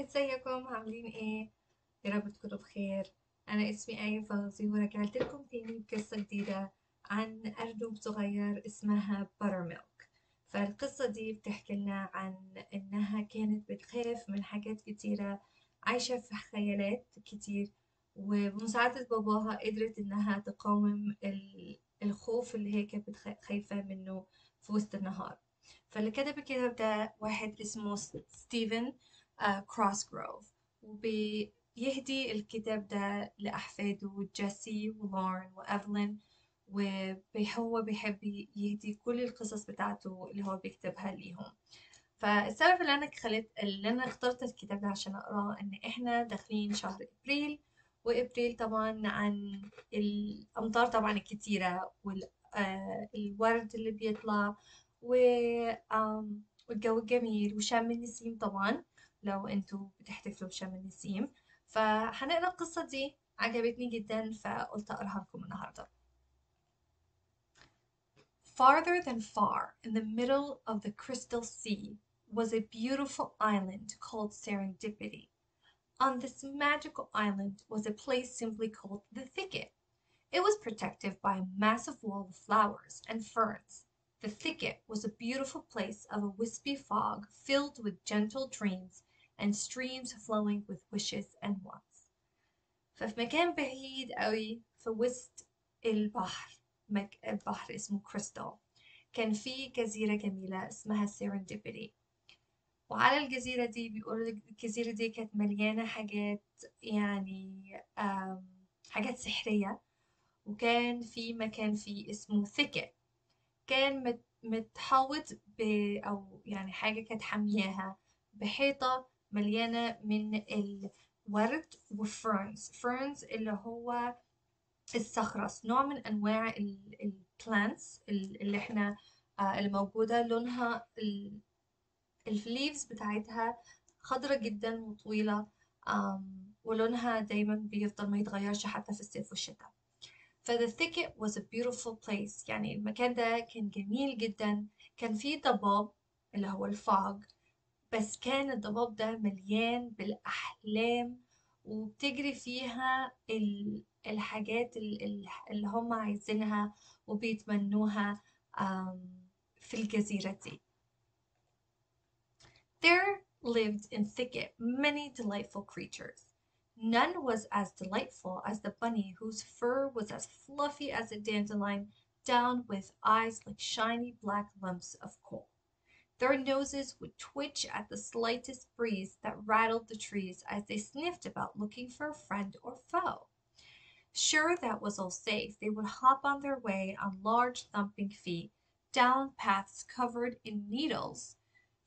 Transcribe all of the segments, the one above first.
ازيكم عاملين ايه؟ يا رب تكونوا بخير. انا اسمي آية فوزي ورجعت لكم تاني بقصة جديدة عن أرنب صغير اسمها Buttermilk. فالقصة دي بتحكي لنا عن انها كانت بتخاف من حاجات كتيرة، عايشة في خيالات كتير، وبمساعدة باباها قدرت انها تقاوم الخوف اللي هي كانت خايفة منه في وسط النهار. فاللي كتب الكتاب ده واحد اسمه ستيفن كروسجروف، وبيهدي الكتاب ده لأحفاده جيسي ولورن وإيفلين، وهو بيحب يهدي كل القصص بتاعته اللي هو بيكتبها ليهم. فالسبب اللي أنا اخترت الكتاب ده عشان أقراه إن إحنا داخلين شهر إبريل، وإبريل طبعا عن الأمطار طبعا الكتيرة والورد اللي بيطلع و والجو الجميل وشم النسيم طبعا، لو انتوا بتحتفلوا بشم النسيم. فهنقرا القصة دي، عجبتني جدا فقلت اقراها لكم النهارده. Farther than far, in the middle of the crystal sea, was a beautiful island called Serendipity. On this magical island was a place simply called the Thicket. It was protected by a massive wall of flowers and ferns. The thicket was a beautiful place of a wispy fog filled with gentle dreams and streams flowing with wishes and wants. ففي مكان بعيد قوي في وسط البحر، البحر اسمه كريستال، كان في جزيرة جميلة اسمها سيرنديبيتي. وعلى الجزيرة دي بيقولوا الجزيرة دي كانت مليانة حاجات، يعني حاجات سحرية. وكان في مكان فيه اسمه ثيكت، كان متحوط أو يعني حاجة كانت حامياها بحيطة مليانة من الورد وفرنز. فرنز اللي هو الصخرس، نوع من أنواع البلانتس اللي احنا اللي موجودة، لونها الليفز بتاعتها خضرة جدا وطويلة، ولونها دايما بيفضل ما يتغيرش حتى في الصيف والشتاء. ف the thicket was a beautiful place، يعني المكان ده كان جميل جدا. كان فيه ضباب اللي هو الفاج، بس كان الضباب ده مليان بالأحلام، وبتجري فيها الحاجات اللي هم عايزينها وبيتمنوها في الجزيرة دي. There lived in Thicket many delightful creatures. None was as delightful as the bunny whose fur was as fluffy as a dandelion, down with eyes like shiny black lumps of coal. Their noses would twitch at the slightest breeze that rattled the trees as they sniffed about looking for a friend or foe. Sure that was all safe, they would hop on their way on large thumping feet, down paths covered in needles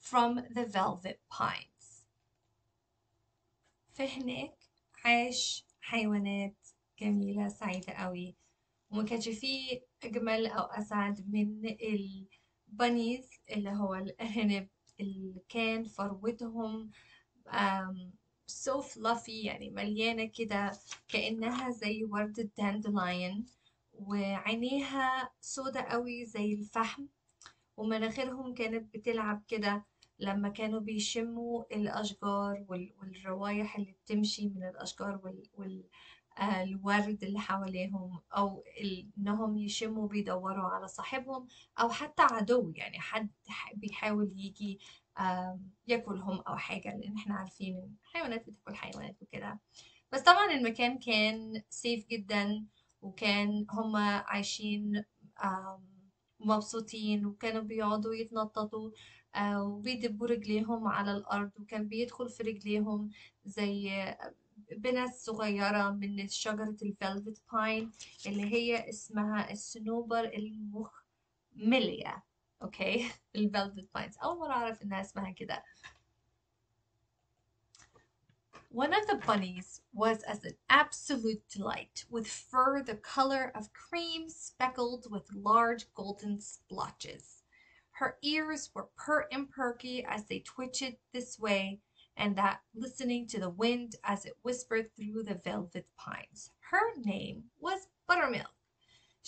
from the velvet pines. فهناك عاش حيوانات جميلة سعيدة قوي، وما كانش فيه أجمل أو أسعد من البنيز اللي هو الأرانب، اللي كان فروتهم so fluffy، يعني مليانة كده كأنها زي ورد الداندلاين، وعينيها سودة قوي زي الفحم، ومناخيرهم كانت بتلعب كده لما كانوا بيشموا الأشجار والروايح اللي بتمشي من الأشجار الورد اللي حواليهم، أو إنهم يشموا بيدوروا على صاحبهم أو حتى عدو، يعني حد بيحاول يجي ياكلهم أو حاجة، لأن احنا عارفين إن الحيوانات بتاكل حيوانات وكده. بس طبعا المكان كان سيف جدا، وكان هما عايشين مبسوطين، وكانوا بيقعدوا يتنططوا وبيدبوا رجليهم على الأرض، وكان بيدخل في رجليهم زي بنس صغيرة من شجرة الفلفت باين اللي هي اسمها الصنوبر المخملية. اوكي الفلفت باينز أول مرة أعرف إنها اسمها كده. One of the bunnies was as an absolute delight, with fur the color of cream speckled with large golden splotches. Her ears were pert and perky as they twitched this way and that, listening to the wind as it whispered through the velvet pines. Her name was Buttermilk.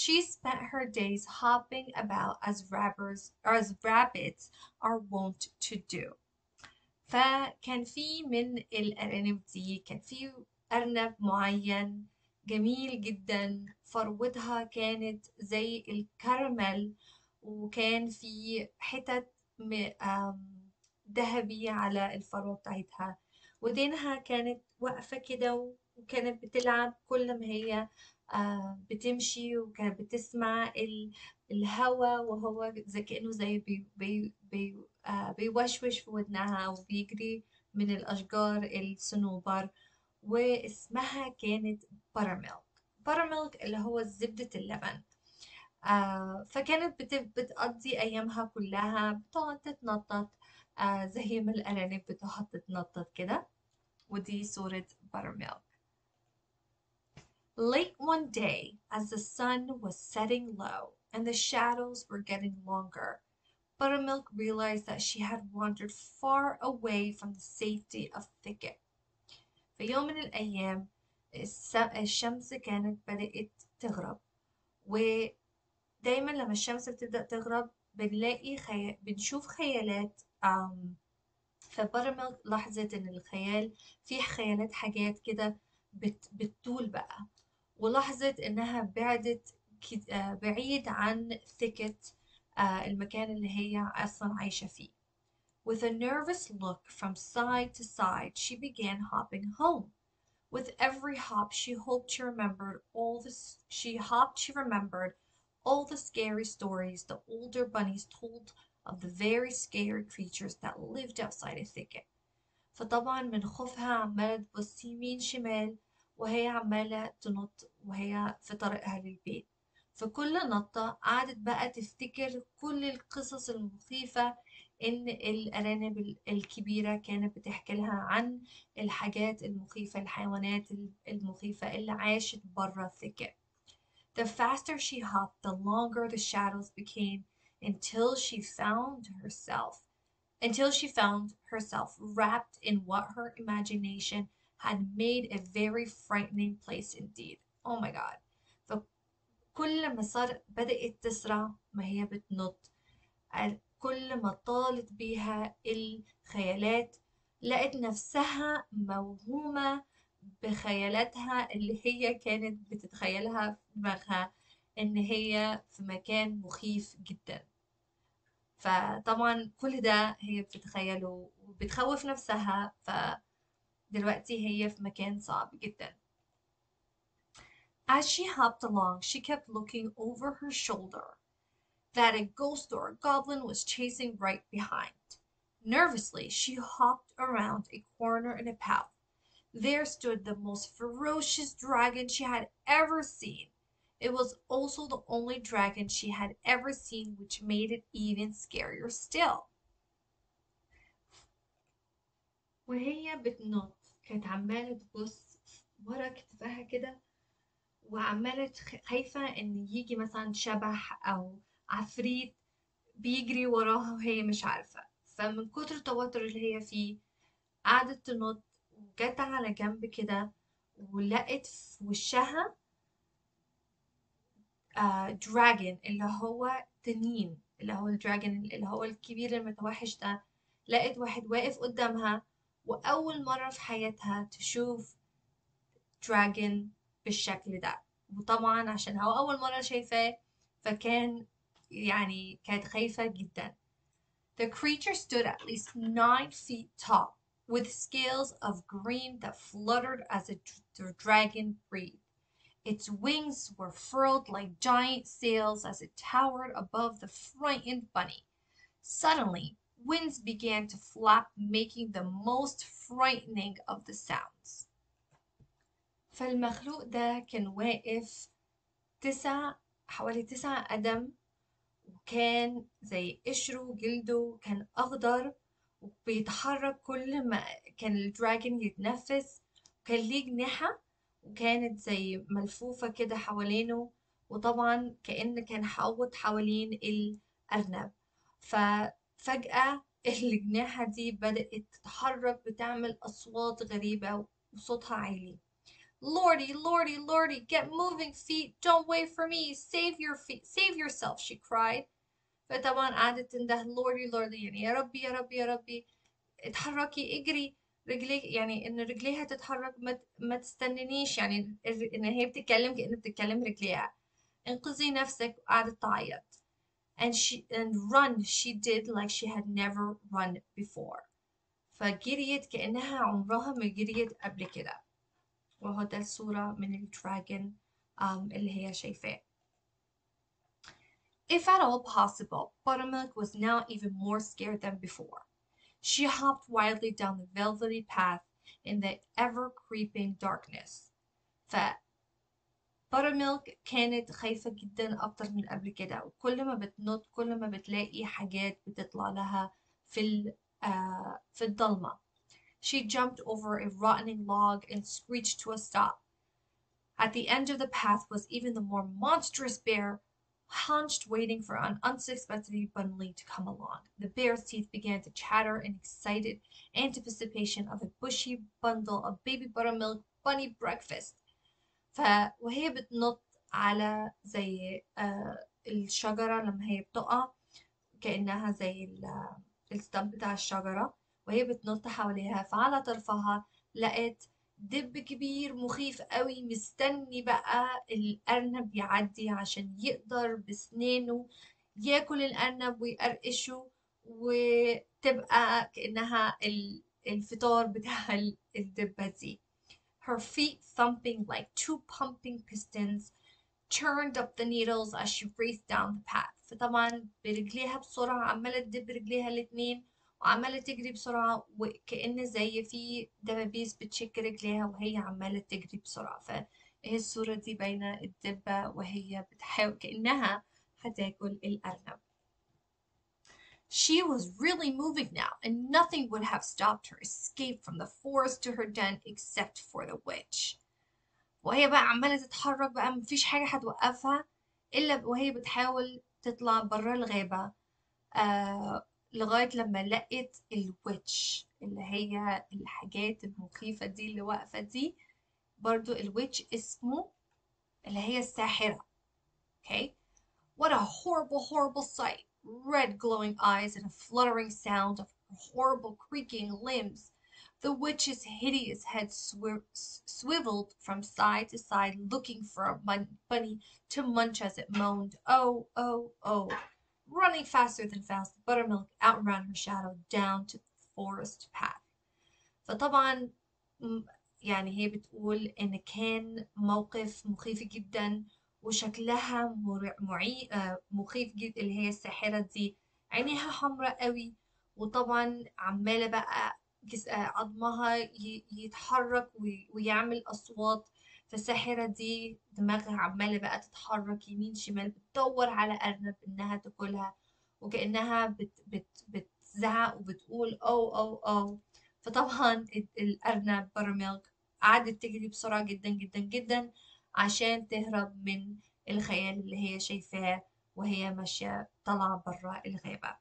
She spent her days hopping about as rabbits are wont to do. فكان في من الأرانب دي كان في أرنب معين جميل جدا، فروتها كانت زي الكراميل، وكان في حتت ذهبي على الفروة بتاعتها، ودينها كانت واقفة كده، وكانت بتلعب كل ما هي بتمشي، وكانت بتسمع الهوا، وهو زي كأنه زي بيوشوش في ودنها وبيجري من الأشجار الصنوبر. واسمها كانت بuttermilk. buttermilk اللي هو زبدة اللبن. فكانت بتقضي أيامها كلها بتقعد تتنطط زي ما الأرانب بتقعد تتنطط كده. ودي صورة buttermilk. Late one day, as the sun was setting low and the shadows were getting longer, Buttermilk realized that she had wandered far away from the safety of thicket. في يوم من الأيام الشمس كانت بدأت تغرب، ودايما لما الشمس بتبدأ تغرب بنشوف خيالات. فبuttermilk لاحظت إن الخيال فيه خيالات حاجات كده بتطول بقى، ولاحظت إنها بعدت بعيد عن thicket، المكان اللي هي أصلا عايشة فيه. With a nervous look from side to side, she began hopping home. With every hop, she remembered all the scary stories the older bunnies told of the very scary creatures that lived outside a thicket. فطبعا من خوفها عمالة تبص يمين شمال، وهي عمالة تنط وهي في طريقها للبيت. في كل نطة قعدت بقى تفتكر كل القصص المخيفة إن الأرانب الكبيرة كانت بتحكي لها عن الحاجات المخيفة، الحيوانات المخيفة اللي عاشت برا الثكة. The faster she hopped, the longer the shadows became until she found herself wrapped in what her imagination had made a very frightening place indeed. Oh my god. فكل ما بدأت تسرع ما هي بتنط، كل ما طالت بيها الخيالات لقت نفسها موهومة بخيالاتها اللي هي كانت بتتخيلها في دماغها إن هي في مكان مخيف جدا. فطبعا كل ده هي بتتخيله وبتخوف نفسها، فدلوقتي هي في مكان صعب جدا. As she hopped along, she kept looking over her shoulder that a ghost or a goblin was chasing right behind. Nervously, she hopped around a corner in a path. There stood the most ferocious dragon she had ever seen. It was also the only dragon she had ever seen, which made it even scarier still. وهي بتنط كانت عمالة تبص ورا كتفها كده، وعمالة خايفة إن يجي مثلا شبح أو عفريت بيجري وراها وهي مش عارفة. فمن كتر التوتر اللي هي فيه قعدت تنط، وجت على جنب كده ولقت في وشها دراجون، اللي هو تنين، اللي هو الدراجون اللي هو الكبير المتوحش ده. لقت واحد واقف قدامها، وأول مرة في حياتها تشوف دراجون بالشكل ده. وطبعا عشان هو أول مرة شايفاه فكان كانت خايفة جدا. The creature stood at least 9 feet tall, with scales of green that fluttered as the dragon breathed. Its wings were furled like giant sails as it towered above the frightened bunny. Suddenly, winds began to flap, making the most frightening of the sounds. فالمخلوق ده كان واقف حوالي 9 قدم، وكان زي قشره وجلده كان أخضر، وبيتحرك كل ما كان الدراجون يتنفس، وكان ليه جناحة وكانت زي ملفوفة كده حوالينه، وطبعا كان حوط حوالين الأرنب. ففجأة الجناحة دي بدأت تتحرك بتعمل أصوات غريبة وصوتها عالي. Lordy, lordy, lordy, get moving, feet, don't wait for me, save your feet, save yourself, she cried. فطبعا قعدت تنده لوري لوري، يعني يا ربي يا ربي يا ربي اتحركي اجري رجليك، يعني ان رجليها تتحرك، ما تستننيش، يعني ان هي بتتكلم كأن بتتكلم رجليها. انقذي نفسك. وقعدت تعيط. And run she did like she had never run before. فجريت كأنها عمرها ما جريت قبل كده. وهو ده الصورة من الدراجون اللي هي شايفاه. If at all possible, Buttermilk was now even more scared than before. She hopped wildly down the velvety path in the ever-creeping darkness. ف Buttermilk كانت خايفة جدا أكتر من قبل كده، وكل ما بتنط كل ما بتلاقي حاجات بتطلع لها في الضلمة. She jumped over a rotting log and screeched to a stop. At the end of the path was even the more monstrous bear, hunched waiting for an unsuspecting bunny to come along. The bear's teeth began to chatter in excited anticipation of a bushy bundle of baby buttermilk bunny breakfast. وهي بتنط على زي الشجرة لما هي بتقع، كأنها زي الستام بتاع الشجرة، وهي بتنط حواليها. فعلى طرفها لقت دب كبير مخيف قوي مستني بقى الأرنب يعدي عشان يقدر بسنانه ياكل الأرنب ويقرقشه، وتبقى كأنها الفطار بتاع الدبة دي. Her feet thumping like two pumping pistons churned up the needles as she raced down the path. فطبعا برجليها بسرعة عمالة تدب رجليها الاتنين وعمالة تجري بسرعة، وكأن زي في دبابيس بتشك رجليها وهي عمالة تجري بسرعة. فهي الصورة دي باينة الدبة وهي بتحاول كأنها هتاكل الأرنب. She was really moving now, and nothing would have stopped her escape from the forest to her den except for the witch. وهي بقى عمالة تتحرك بقى، مفيش حاجة هتوقفها إلا وهي بتحاول تطلع برا الغابة، لغاية لما لقت الويتش اللي هي الحاجات المخيفة دي اللي واقفة دي. برضو الويتش اسمه اللي هي الساحرة. Okay? What a horrible, horrible sight. Red glowing eyes and a fluttering sound of horrible creaking limbs. The witch's hideous head swiveled from side to side, looking for a bunny to munch as it moaned, "Oh, oh, oh." Running faster than fast, Buttermilk outran her shadow down to the forest path. فطبعا يعني هي بتقول إن كان موقف مخيف جدا، وشكلها مخيف جدا. اللي هي الساحرة دي عينيها حمراء قوي، وطبعا عمالة بقى عظمها يتحرك ويعمل أصوات. فالساحرة دي دماغها عمالة بقى تتحرك يمين شمال، بتدور على أرنب إنها تاكلها، وكأنها بتزعق وبتقول أو أو أو. فطبعا الأرنب باترميلك قعدت تجري بسرعة جدا جدا جدا عشان تهرب من الخيال اللي هي شايفاه وهي ماشية طالعة برا الغابة.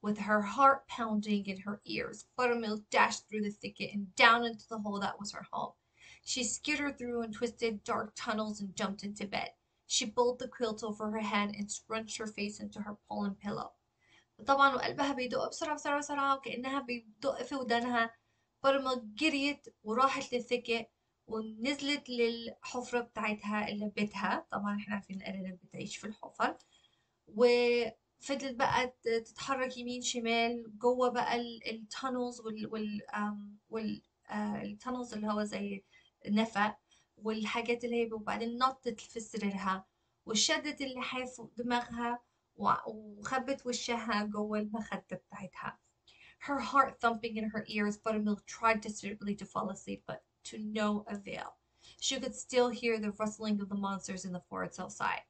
With her heart pounding in her ears, Buttermilk dashed through the thicket and down into the hole that was her home. She skittered through and twisted dark tunnels and jumped into bed. She pulled the quilt over her head and scrunched her face into her pollen pillow. طبعا وقلبها بيدق بسرعة بسرعة بسرعة وكأنها بيدق في ودانها. برمة جريت وراحت للثكة ونزلت للحفرة بتاعتها اللي بيتها. طبعا احنا عارفين الأرانب بتعيش في الحفر. وفضلت بقى تتحرك يمين شمال جوه بقى التانلز التانلز اللي هو زي نفق والحاجات اللي هي، وبعدين نطت في سريرها وشدت اللحاف فوق دماغها وخبت وشها جوه المخدة بتاعتها. Her heart thumping in her ears, Buttermilk tried desperately to fall asleep, but to no avail. She could still hear the rustling of the monsters in the forest outside.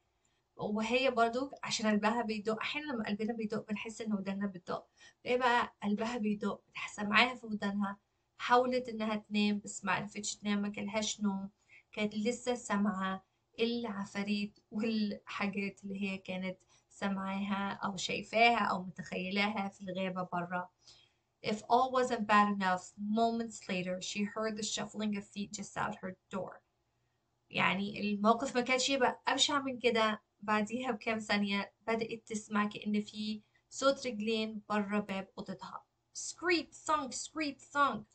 وهي برضو عشان قلبها بيدق، احيانا لما قلبنا بيدق بنحس ان وداننا بتدق. ايه بقى قلبها بيدق سامعاها في ودانها. حاولت انها تنام بس ما عرفتش تنام، ما جالهاش نوم. كانت لسه سامعة العفاريت والحاجات اللي هي كانت سامعاها او شايفاها او متخيلاها في الغابة برا. If all wasn't bad enough, moments later she heard the shuffling of feet just out her door. يعني الموقف ما كانش يبقى أبشع من كده. بعديها بكام ثانية بدأت تسمع كأن في صوت رجلين برا باب أوضتها. Screet, thunk, screet, thunk.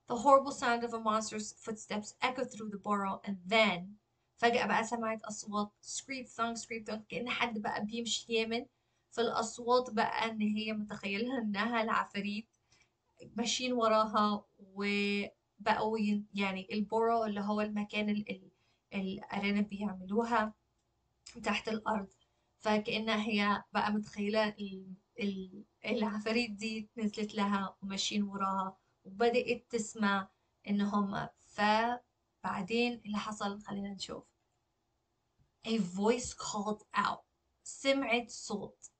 The horrible sound of a monster's footsteps echoed through the burrow, and then فجأة بقى سمعت أصوات screet, thunk, screet, thunk كأن حد بقى بيمشي يامن. فالأصوات بقى إن هي متخيلها إنها العفاريت ماشيين وراها، وبقوا يعني البورو اللي هو المكان الأرانب بيعملوها تحت الأرض. فكأنها هي بقى متخيلة العفاريت دي نزلت لها وماشيين وراها، وبدأت تسمع إن هما. فبعدين اللي حصل خلينا نشوف. A voice called out. سمعت صوت.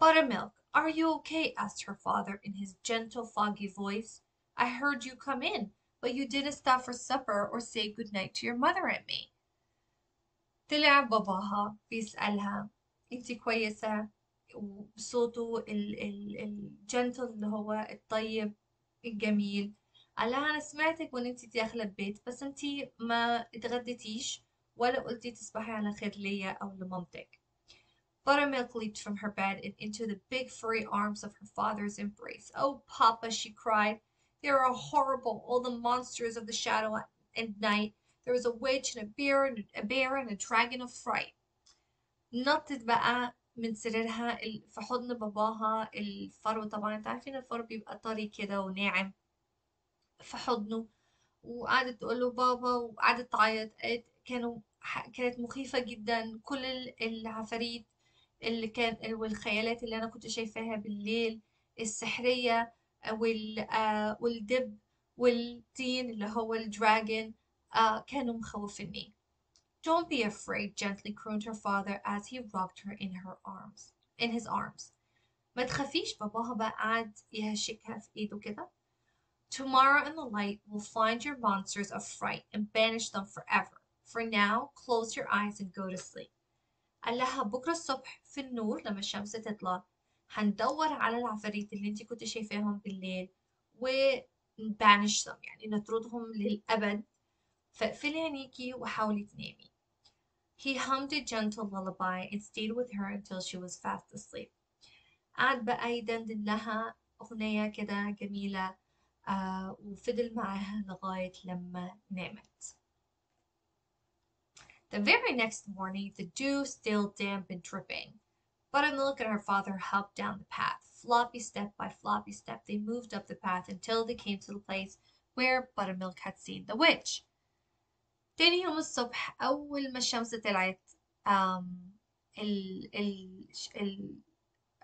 Buttermilk, are you okay? Asked her father in his gentle, foggy voice. I heard you come in, but you didn't stop for supper or say good night to your mother and me. طلع باباها بيسألها انتي كويسة؟ وبصوته الجنتل اللي هو الطيب الجميل. قال لها أنا سمعتك وإن انتي داخلة البيت، بس انتي ما اتغديتيش ولا قلتي تصبحي على خير ليا أو لمامتك. Buttermilk leaped from her bed and into the big furry arms of her father's embrace. Oh, Papa, she cried. They are horrible, all the monsters of the shadow and night. There was a witch and a bear and a dragon of fright. نطت بقى من سريرها في حضن باباها. الفرو طبعا انت عارفين الفرو بيبقى طري كده وناعم في حضنه، وقعدت تقول له بابا، وقعدت تعيط. كانت مخيفة جدا. كل العفاريت والخيالات اللي انا كنت شايفاها بالليل السحرية، والدب والطين اللي هو الدراجون، كانوا مخوفيني. Don't be afraid, gently crooned her father as he rocked her in his arms. ما تخافيش. باباها بقى قعد يهشكها في ايده كده. Tomorrow in the light we'll find your monsters of fright and banish them forever. For now, close your eyes and go to sleep. قال لها بكرة الصبح في النور لما الشمس تطلع هندور على العفاريت اللي انتي كنت شايفاهم بالليل ونبانش them، يعني نطردهم للأبد. فاقفلي عينيكي وحاولي تنامي. He hummed a gentle lullaby and stayed with her until she was fast asleep. قعد بقى يدندن لها أغنية كده جميلة، وفضل معاها لغاية لما نامت. The very next morning, the dew still damp and dripping. Buttermilk and her father helped down the path. Floppy step by floppy step, they moved up the path until they came to the place where Buttermilk had seen the witch. تاني يوم الصبح أول ما الشمس طلعت، ال ال ال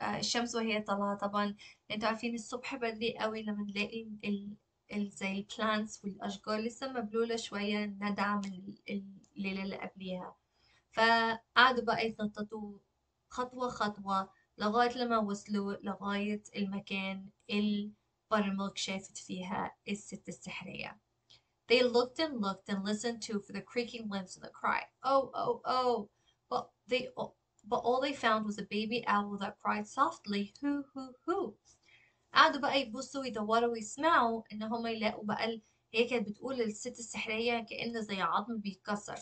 الشمس وهي طالعة طبعا. انتوا عارفين الصبح بدري قوي لما نلاقي زي البلانتس والأشجار لسه مبلولة شوية ندعة من الليلة اللي قبليها. فقعدوا بقى يتنططوا خطوة خطوة لغاية لما وصلوا لغاية المكان اللي بuttermilk شافت فيها الست السحرية. They looked and listened too for the creaking limbs and the cry, oh, oh, oh, but all they found was a baby owl that cried softly, hoo, hoo, hoo. قعدوا بقى يبصوا ويدوروا ويسمعوا ان هما يلاقوا بقى هي كانت بتقول للست السحرية كأن زي عظم بيتكسر،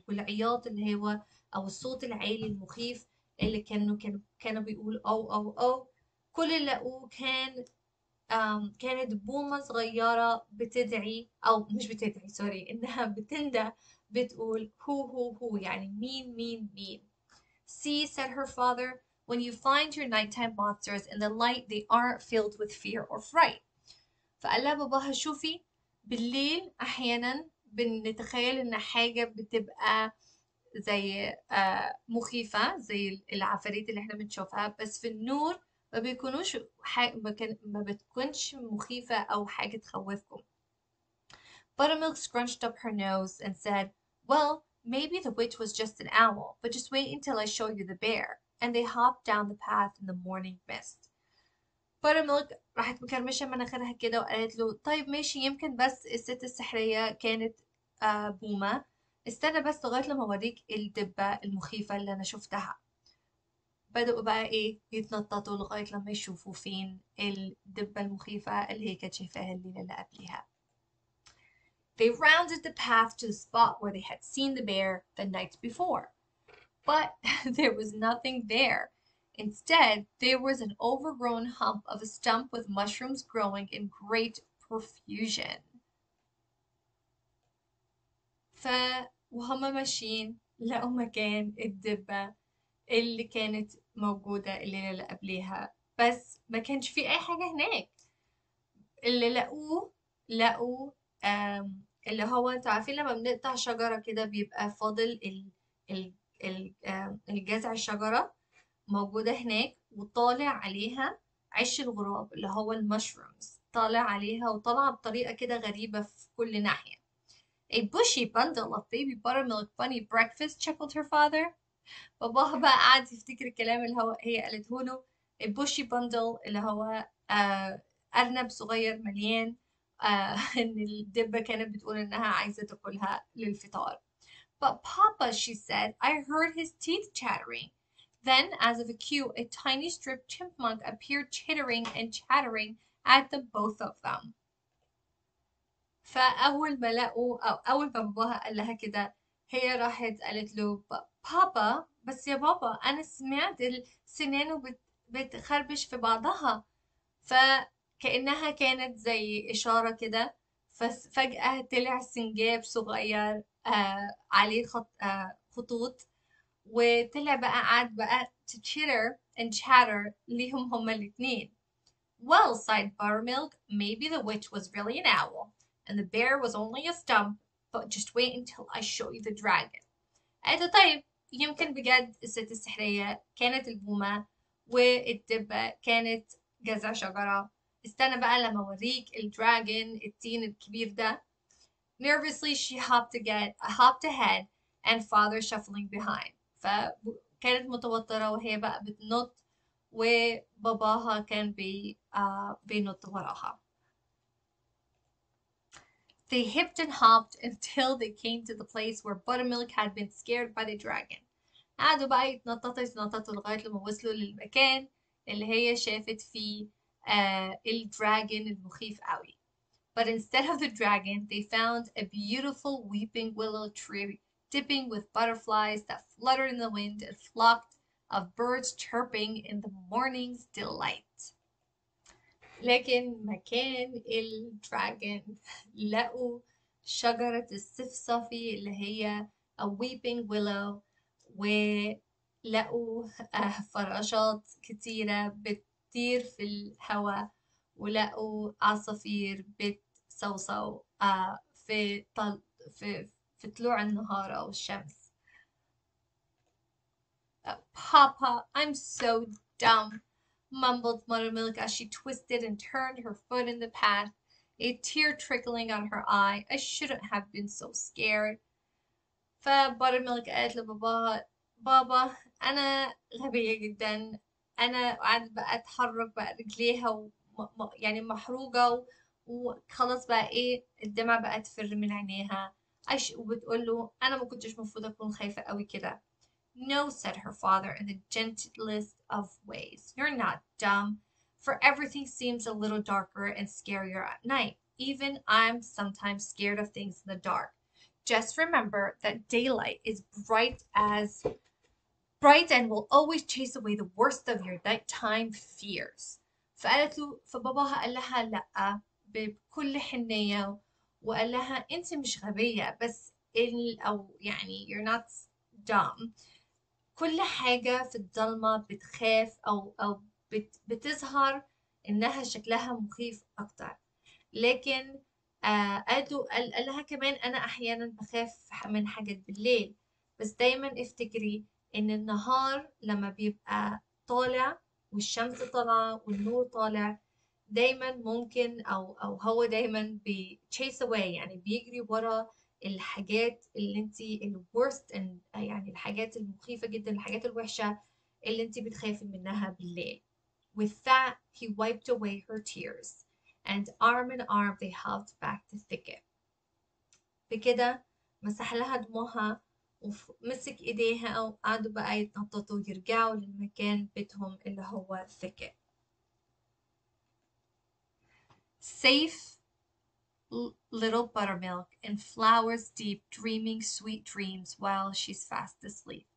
والعياط اللي هو او الصوت العالي المخيف اللي كانوا بيقول او. كل اللي لقوه كانت بومة صغيرة بتدعي، أو مش بتدعي سوري، إنها بتندى بتقول هو يعني مين. See, said her father, when you find your nighttime monsters in the light they aren't filled with fear or fright. فقال لها باباها شوفي، بالليل أحيانا بنتخيل إن حاجة بتبقى زي مخيفة زي العفاريت اللي احنا بنشوفها، بس في النور ما بيكونوش ما بتكونش مخيفة أو حاجة تخوفكم. Buttermilk scrunched up her nose and said, well, maybe the witch was just an owl, but just wait until I show you the bear. And they hopped down the path in the morning mist. Buttermilk راحت مكرمشة مناخيرها كده وقالت له طيب ماشي، يمكن بس الست السحرية كانت بومة. استنى بس لغاية لما أوريك الدبة المخيفة اللي أنا شفتها. بدأوا بقى إيه يتنططوا لغاية لما يشوفوا فين الدبة المخيفة اللي هي كانت شايفاها الليلة اللي قبلها. They rounded the path to the spot where they had seen the bear the night before. But there was nothing there. Instead, there was an overgrown hump of a stump with mushrooms growing in great profusion. وهم ماشيين لقوا مكان الدبة اللي كانت موجودة الليلة اللي قبليها، بس ما كانش في أي حاجة هناك. اللي لقوا اللي هو انتوا عارفين لما بنقطع شجرة كده بيبقى فاضل الجذع الشجرة موجودة هناك، وطالع عليها عش الغراب اللي هو المشرومز، طالع عليها وطالعة بطريقة كده غريبة في كل ناحية. A bushy bundle of baby buttermilk bunny breakfast, chuckled her father. باباها بقى قعد يفتكر الكلام اللي هي قالته له. A bushy bundle اللي هو أرنب صغير مليان، إن الدبة كانت بتقول إنها عايزة تاكلها للفطار. But Papa, she said, I heard his teeth chattering. Then, as of a cue, a tiny striped chipmunk appeared chittering and chattering at the both of them. فأول ما لقوا أو أول ما باباها قال لها كده، هي راحت قالت له بابا، بس يا بابا أنا سمعت سنانه بتخربش في بعضها. فكأنها كانت زي إشارة كده، ففجأة طلع سنجاب صغير عليه خطوط، وطلع بقى قعد بقى to chitter and chatter ليهم هما الاتنين. Well, sighed Buttermilk, maybe the witch was really an owl, and the bear was only a stump, but just wait until I show you the dragon. قالت طيب يمكن بجد الست السحرية كانت البومة والدبة كانت جذع شجرة. استنى بقى لما اوريك الدراجون التين الكبير ده. Nervously she hopped ahead and father shuffling behind. فكانت متوترة وهي بقى بتنط وباباها كان بينط وراها. They hipped and hopped until they came to the place where Buttermilk had been scared by the dragon. قعدوا بقى يتنططوا لغاية لما وصلوا للمكان اللي هي شافت فيه الدراجون المخيف قوي. But instead of the dragon, they found a beautiful weeping willow tree dipping with butterflies that fluttered in the wind and flocked of birds chirping in the morning's delight. لكن مكان الدراجون لقوا شجرة الصفصفي اللي هي a weeping willow، ولقوا فراشات كتيرة بتطير في الهواء، ولقوا عصافير بتصوصو في طلوع النهار أو الشمس. Papa, I'm so dumb, mumbled Buttermilk as she twisted and turned her foot in the path, a tear trickling on her eye. I shouldn't have been so scared. فبuttermilk قالت لباباها بابا أنا غبية جدا. أنا قعدت بقى أتحرك بقى رجليها يعني محروقة وخلاص بقى إيه الدمع بقى تفر من عينيها. وبتقول له أنا ما كنتش مفروض أكون خايفة قوي كده. No, said her father in the gentlest of ways. You're not dumb, for everything seems a little darker and scarier at night. Even I'm sometimes scared of things in the dark. Just remember that daylight is bright and will always chase away the worst of your nighttime fears. فباباها قال لها لأ بكل حنية، وقال لها انت مش غبية بس أو يعني you're not dumb. كل حاجة في الضلمة بتخاف أو بتظهر إنها شكلها مخيف أكتر. لكن قال لها كمان أنا أحيانا بخاف من حاجات بالليل، بس دايما افتكري إن النهار لما بيبقى طالع والشمس طالعة والنور طالع دايما ممكن أو هو دايما chase away، يعني بيجري ورا الحاجات اللي انتي الورست يعني الحاجات المخيفة جدا، الحاجات الوحشة اللي انتي بتخافي منها بالليل. With that, he wiped away her tears, and arm in arm they hopped back to thicket. بكده مسح لها دموعها ومسك ايديها وقعدوا بقى يتنططوا ويرجعوا للمكان بيتهم اللي هو thicket. Safe little Buttermilk in flowers deep, dreaming sweet dreams while she's fast asleep.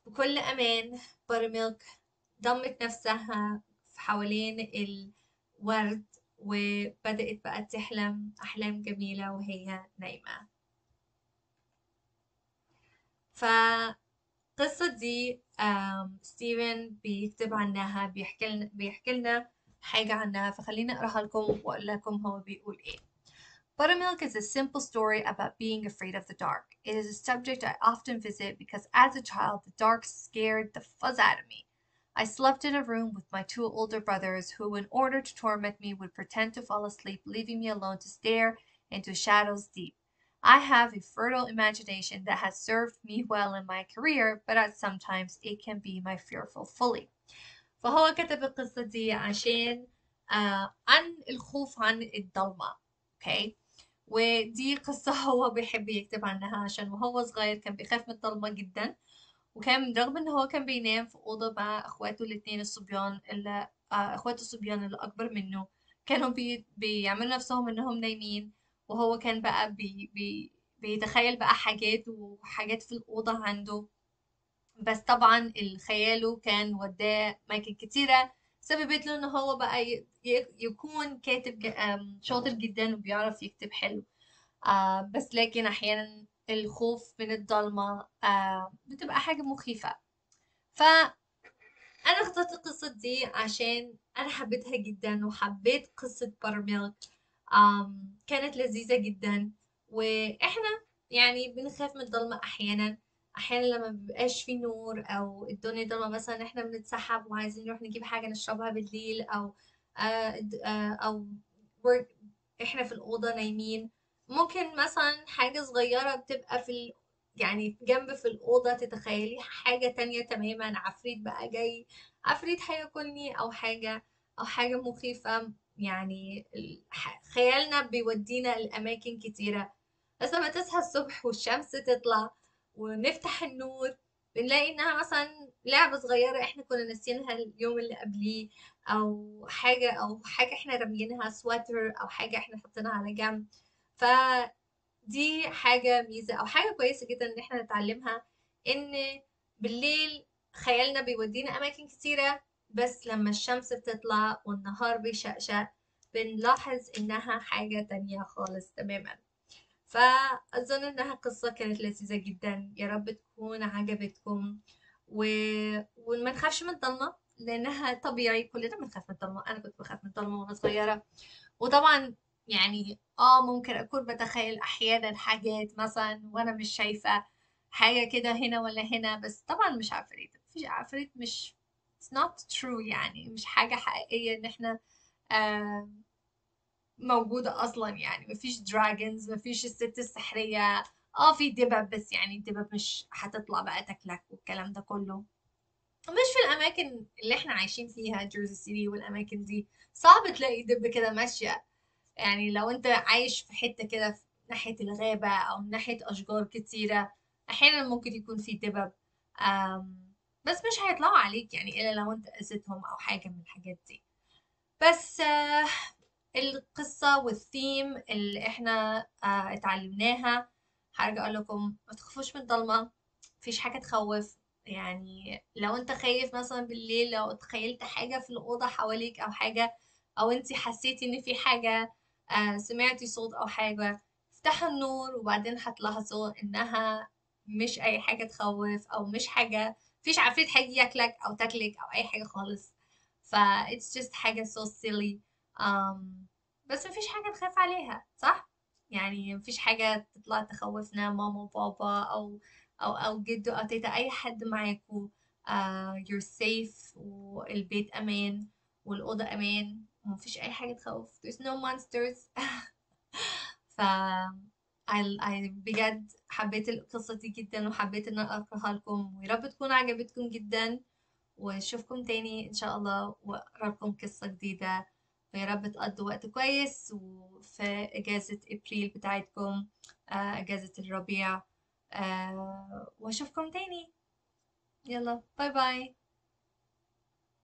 بكل أمان بuttermilk ضمت نفسها حوالين الورد، وبدأت بقى تحلم أحلام جميلة وهي نايمة. فالقصة دي ستيفن بيكتب عنها، بيحكي لنا حاجة عنها، فخليني أقراها لكم وأقول لكم هو بيقول إيه. Buttermilk is a simple story about being afraid of the dark. It is a subject I often visit because as a child, the dark scared the fuzz out of me. I slept in a room with my two older brothers who, in order to torment me, would pretend to fall asleep, leaving me alone to stare into shadows deep. I have a fertile imagination that has served me well in my career, but at sometimes it can be my fearful fully. فهو كتب القصة دي عشان عن الخوف عن الضلمة. okay. ودي قصة هو بيحب يكتب عنها عشان وهو صغير كان بيخاف من الضلمة جدا، وكان رغم ان هو كان بينام في أوضة مع اخواته الاتنين الصبيان اللي اخواته الصبيان اللي اكبر منه، كانوا بيعملوا نفسهم انهم نايمين، وهو كان بقى بيتخيل بقى حاجات وحاجات في الأوضة عنده. بس طبعا خياله كان وداه أماكن كتيرة، سببت له إن هو بقى يكون كاتب شاطر جدا وبيعرف يكتب حلو. بس لكن أحيانا الخوف من الضلمة بتبقى حاجة مخيفة. فأنا اخترت القصة دي عشان أنا حبيتها جدا، وحبيت قصة بارميلك. كانت لذيذة جدا. وإحنا يعني بنخاف من الضلمة أحيانا لما مبيبقاش في نور أو الدنيا ضلمة، مثلا إحنا بنتسحب وعايزين نروح نجيب حاجة نشربها بالليل، أو we're- إحنا في الأوضة نايمين، ممكن مثلا حاجة صغيرة بتبقى يعني جنب في الأوضة، تتخيلي حاجة تانية تماما، عفريت بقى جاي، عفريت هياكلني أو حاجة مخيفة. يعني خيالنا بيودينا لأماكن كتيرة. بس لما تصحى الصبح والشمس تطلع ونفتح النور، بنلاقي إنها مثلا لعبة صغيرة إحنا كنا ناسيينها اليوم اللي قبليه، أو حاجة إحنا راميينها، سواتر أو حاجة إحنا حاطينها على جنب. فدي حاجة ميزة أو حاجة كويسة جدا إن إحنا نتعلمها، إن بالليل خيالنا بيودينا أماكن كتيرة، بس لما الشمس بتطلع والنهار بيشقشق بنلاحظ إنها حاجة تانية خالص تماما. فأظن إنها قصة كانت لذيذة جدا، يا رب تكون عجبتكم. و... وما نخافش من الضلمة، لأنها طبيعي، كلنا بنخاف من الضلمة، أنا كنت بخاف من الضلمة وأنا صغيرة. وطبعا يعني ممكن أكون بتخيل أحيانا حاجات مثلا وأنا مش شايفة حاجة كده هنا ولا هنا، بس طبعا مش عفريت، مفيش عفريت، مش it's not true، يعني مش حاجة حقيقية إن احنا آه موجودة أصلا. يعني مفيش دراجونز، مفيش الست السحرية. في دبب، بس يعني الدبب مش هتطلع بقى تاكلك والكلام ده كله، مش في الأماكن اللي احنا عايشين فيها، جيرسي سيتي والأماكن دي صعب تلاقي دب كده ماشية. يعني لو انت عايش في حتة كده في ناحية الغابة أو من ناحية أشجار كتيرة، أحيانا ممكن يكون في دبب. بس مش هيطلعوا عليك يعني إلا لو انت أذيتهم أو حاجة من الحاجات دي. بس القصة والثيم اللي احنا اتعلمناها، هرجع اقول لكم ما تخافوش من الضلمة، مفيش حاجة تخوف. يعني لو انت خايف مثلا بالليل، لو تخيلت حاجة في الأوضة حواليك أو حاجة، أو انت حسيتي إن في حاجة، سمعتي صوت أو حاجة، افتحوا النور وبعدين هتلاحظوا إنها مش أي حاجة تخوف، أو مش حاجة، مفيش عفريت هيجي ياكلك أو تاكلك أو أي حاجة خالص. ف it's just حاجة so silly. بس مفيش حاجة نخاف عليها، صح؟ يعني مفيش حاجة تطلع تخوفنا، ماما وبابا أو جدو أو تيتا، أي حد معاكو. you're safe، والبيت أمان، والأوضة أمان، ومفيش أي حاجة تخوف. there's no monsters. ف بجد حبيت القصة دي جدا، وحبيت إن أنا أقراها لكم، ويا رب تكون عجبتكم جدا. واشوفكم تاني ان شاء الله، واقرا لكم قصة جديدة. ويا رب تقضوا وقت كويس وفي اجازة ابريل بتاعتكم، اجازة الربيع. واشوفكم تاني. يلا باي باي.